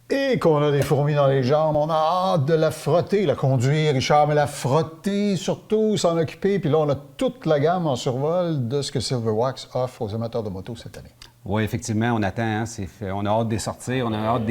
Et qu'on a des fourmis dans les jambes, on a hâte de la frotter, la conduire, Richard, mais la frotter surtout, s'en occuper. Puis là, on a toute la gamme en survol de ce que Silverwax offre aux amateurs de moto cette année. Oui, effectivement, on attend. Hein, on a hâte de les sortir, on a hâte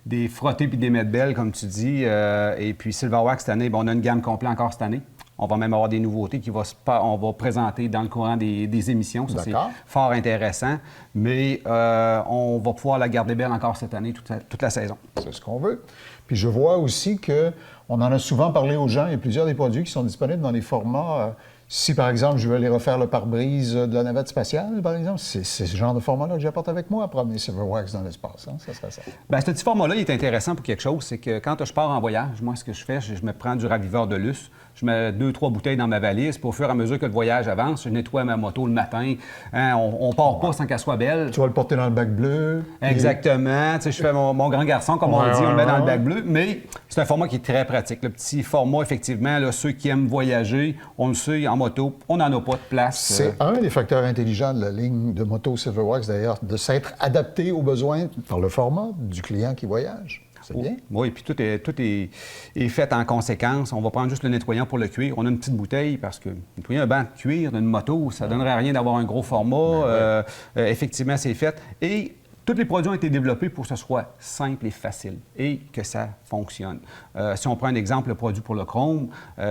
des frotter puis des mettre belles, comme tu dis. Et puis Silverwax, cette année, on a une gamme complète encore cette année. On va même avoir des nouveautés on va présenter dans le courant des émissions. Ça, c'est fort intéressant. Mais on va pouvoir la garder belle encore cette année, toute la saison. C'est ce qu'on veut. Puis je vois aussi qu'on en a souvent parlé aux gens. Il y a plusieurs des produits qui sont disponibles dans les formats. Si, par exemple, je veux aller refaire le pare-brise de la navette spatiale, par exemple, c'est ce genre de format-là que j'apporte avec moi à promener Silverwax dans l'espace. Hein? Ça serait ça. Bien, ce petit format-là, il est intéressant pour quelque chose. C'est que quand je pars en voyage, moi, ce que je fais, je me prends du raviveur de luce. Je mets 2-3 bouteilles dans ma valise. Puis au fur et à mesure que le voyage avance, je nettoie ma moto le matin. Hein, on part pas sans qu'elle soit belle. Tu vas le porter dans le bac bleu. Exactement. Tu sais, je fais mon grand garçon, comme on dit, on le met dans le bac bleu. Mais c'est un format qui est très pratique. Le petit format, effectivement, là, ceux qui aiment voyager, on le sait, en moto, on n'en a pas de place. C'est un des facteurs intelligents de la ligne de moto Silverwax, d'ailleurs, de s'être adapté aux besoins par le format du client qui voyage. C'est bien. Oui, puis tout est fait en conséquence. On va prendre juste le nettoyant pour le cuir. On a une petite bouteille parce que nettoyer un banc de cuir d'une moto, ça ne donnerait rien d'avoir un gros format. Effectivement, c'est fait. Et tous les produits ont été développés pour que ce soit simple et facile et que ça fonctionne. Si on prend un exemple, le produit pour le chrome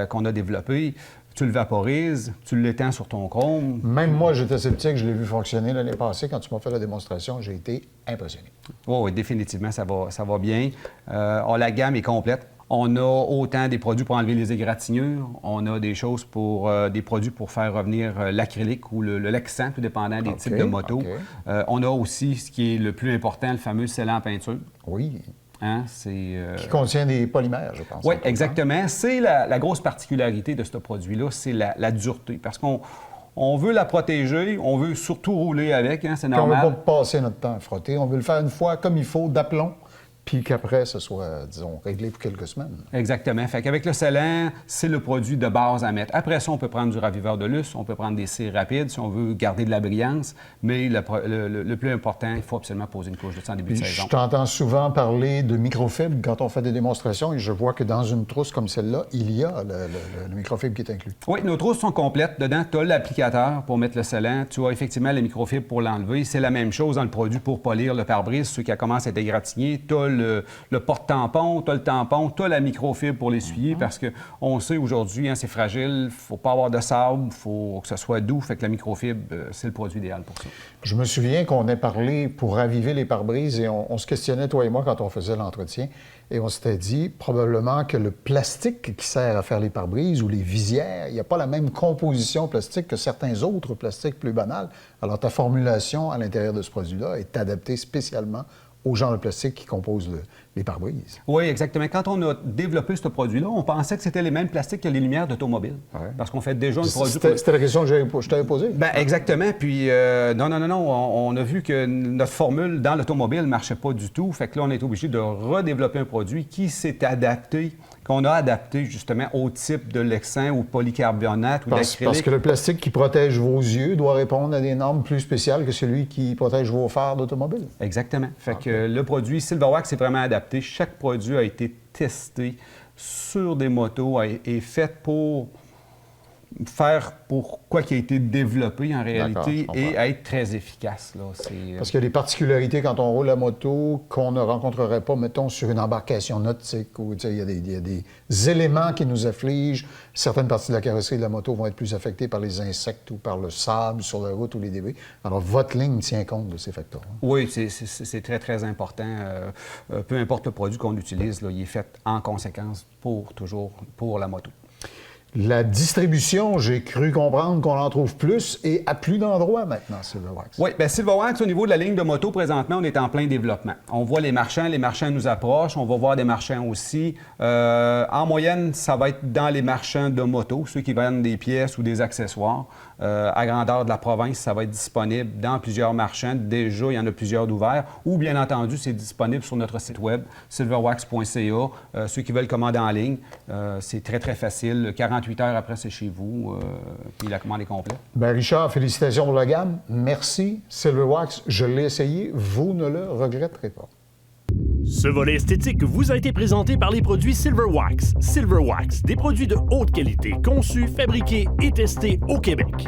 qu'on a développé, tu le vaporises, tu l'étends sur ton chrome. Même moi, j'étais sceptique, je l'ai vu fonctionner l'année passée. Quand tu m'as fait la démonstration, j'ai été impressionné. Oui, définitivement, ça va bien. La gamme est complète. On a autant des produits pour enlever les égratignures, on a des choses des produits pour faire revenir l'acrylique ou le laxant, tout dépendant des types de motos. On a aussi ce qui est le plus important, le fameux scellant en peinture. Oui. Hein, qui contient des polymères, je pense. Oui, exactement. C'est la grosse particularité de ce produit-là, c'est la dureté. Parce qu'on veut la protéger, on veut surtout rouler avec, hein, c'est normal. On ne veut pas passer notre temps à frotter, on veut le faire une fois comme il faut, d'aplomb, puis qu'après, ce soit, disons, réglé pour quelques semaines. Exactement. Fait qu'avec le scellant, c'est le produit de base à mettre. Après ça, on peut prendre du raviveur de luce, on peut prendre des cires rapides si on veut garder de la brillance, mais le plus important, il faut absolument poser une couche de ça en début de saison. Je t'entends souvent parler de microfibre quand on fait des démonstrations et je vois que dans une trousse comme celle-là, il y a le microfibre qui est inclus. Oui, nos trousses sont complètes. Dedans, tu as l'applicateur pour mettre le scellant, tu as effectivement le microfibre pour l'enlever. C'est la même chose dans le produit pour polir le pare-brise, ceux qui commencent à être égratignés. Tu as le porte-tampon, tu as le tampon, tu as la microfibre pour l'essuyer parce qu'on sait aujourd'hui, hein, c'est fragile, il ne faut pas avoir de sable, il faut que ce soit doux, fait que la microfibre, c'est le produit idéal pour ça. Je me souviens qu'on ait parlé pour raviver les pare-brises et on se questionnait, toi et moi, quand on faisait l'entretien, et on s'était dit probablement que le plastique qui sert à faire les pare-brises ou les visières, il n'y a pas la même composition plastique que certains autres plastiques plus banals. Alors ta formulation à l'intérieur de ce produit-là est adaptée spécialement aux genres de plastique qui composent les pare-brises. Oui, exactement. Quand on a développé ce produit-là, on pensait que c'était les mêmes plastiques que les lumières d'automobile. Ouais. Parce qu'on fait déjà un produit... C'était la question que je t'avais posée? Bien, exactement. Puis, non. On a vu que notre formule dans l'automobile ne marchait pas du tout. Fait que là, on est obligé de redévelopper un produit qui s'est adapté, qu'on a adapté justement au type de lexin ou polycarbonate ou d'acrylique. Parce que le plastique qui protège vos yeux doit répondre à des normes plus spéciales que celui qui protège vos phares d'automobile. Exactement. Fait que le produit Silverwax est vraiment adapté. Chaque produit a été testé sur des motos et fait pour faire pour quoi qui a été développé en réalité et être très efficace. Là. Parce qu'il y a des particularités quand on roule la moto qu'on ne rencontrerait pas, mettons, sur une embarcation nautique où il y a des éléments qui nous affligent. Certaines parties de la carrosserie de la moto vont être plus affectées par les insectes ou par le sable sur la route ou les débris. Alors, votre ligne tient compte de ces facteurs. Oui, c'est très, très important. Peu importe le produit qu'on utilise, là, il est fait en conséquence pour la moto. La distribution, j'ai cru comprendre qu'on en trouve plus et à plus d'endroits maintenant, Silverwax. Oui, bien Silverwax, au niveau de la ligne de moto, présentement, on est en plein développement. On voit les marchands nous approchent, on va voir des marchands aussi. En moyenne, ça va être dans les marchands de moto, ceux qui vendent des pièces ou des accessoires. À grandeur de la province, ça va être disponible dans plusieurs marchands. Déjà, il y en a plusieurs d'ouverts. Ou, bien entendu, c'est disponible sur notre site web, silverwax.ca. Ceux qui veulent commander en ligne, c'est très, très facile. 48 heures après, c'est chez vous. Puis la commande est complète. Bien, Richard, félicitations pour la gamme. Merci. Silverwax, je l'ai essayé. Vous ne le regretterez pas. Ce volet esthétique vous a été présenté par les produits Silver Wax. Silver Wax, des produits de haute qualité conçus, fabriqués et testés au Québec.